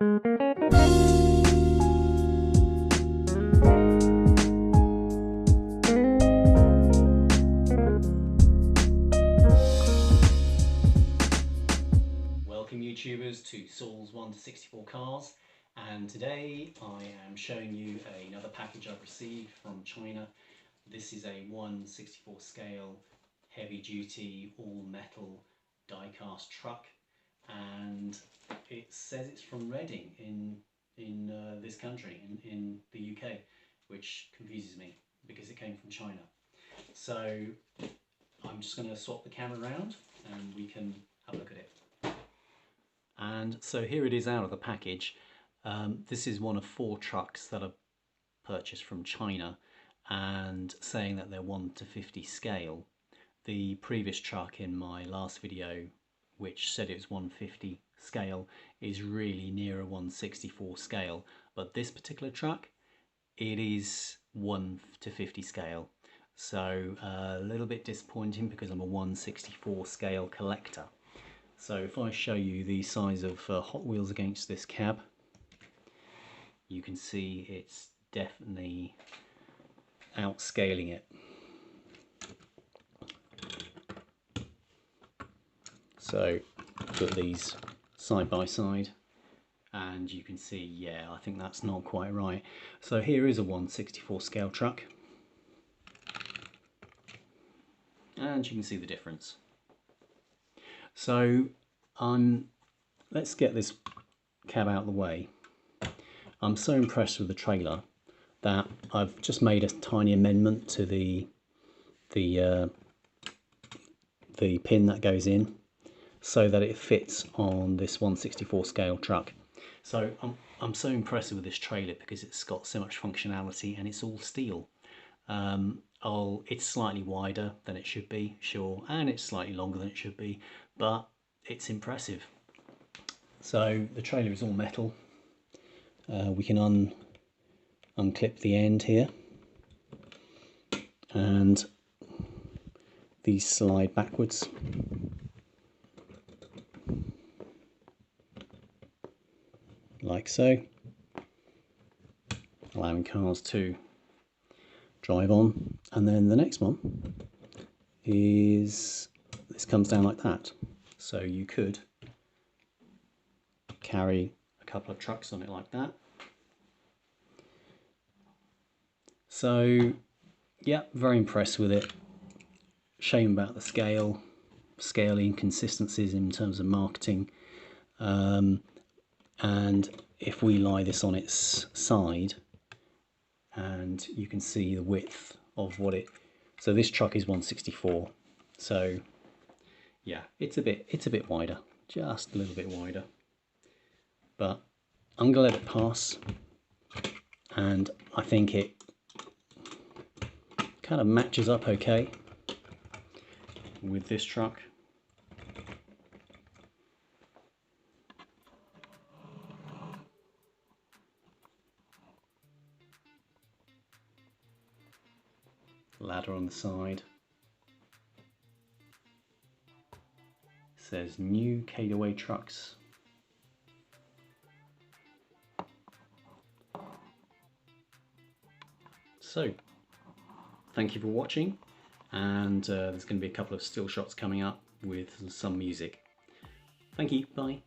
Welcome YouTubers to Saul's 1 to 64 Cars, and today I am showing you another package I've received from China. This is a 1/64 scale heavy duty all metal die-cast truck, and it says it's from Reading in this country, in the UK, which confuses me because it came from China. So I'm just going to swap the camera around and we can have a look at it. And so here it is out of the package. This is one of 4 trucks that I've purchased from China, and saying that they're 1 to 50 scale. The previous truck in my last video, which said it was 150 scale, is really near a 1/64 scale, but this particular truck, it is 1 to 50 scale. So a little bit disappointing because I'm a 1/64 scale collector. So if I show you the size of Hot Wheels against this cab, you can see it's definitely outscaling it. So put these side by side and you can see, yeah, I think that's not quite right. So here is a 1/64 scale truck, and you can see the difference. So let's get this cab out of the way. I'm so impressed with the trailer that I've just made a tiny amendment to the pin that goes in so that it fits on this 1/64 scale truck. So I'm so impressed with this trailer because it's got so much functionality and it's all steel. It's slightly wider than it should be, sure, and it's slightly longer than it should be, but it's impressive. So the trailer is all metal. We can unclip the end here, and these slide backwards. Like so, allowing cars to drive on. And then the next one is, this comes down like that, so you could carry a couple of trucks on it like that. So yeah, very impressed with it. Shame about the scale inconsistencies in terms of marketing. And if we lie this on its side, and you can see the width of what it, so this truck is 1/64, so yeah, it's a bit wider, just a little bit wider, but I'm gonna let it pass, and I think it kind of matches up okay with this truck. Ladder on the side. Says new Kaidiwei trucks. So thank you for watching, and there's going to be a couple of still shots coming up with some music. Thank you, bye.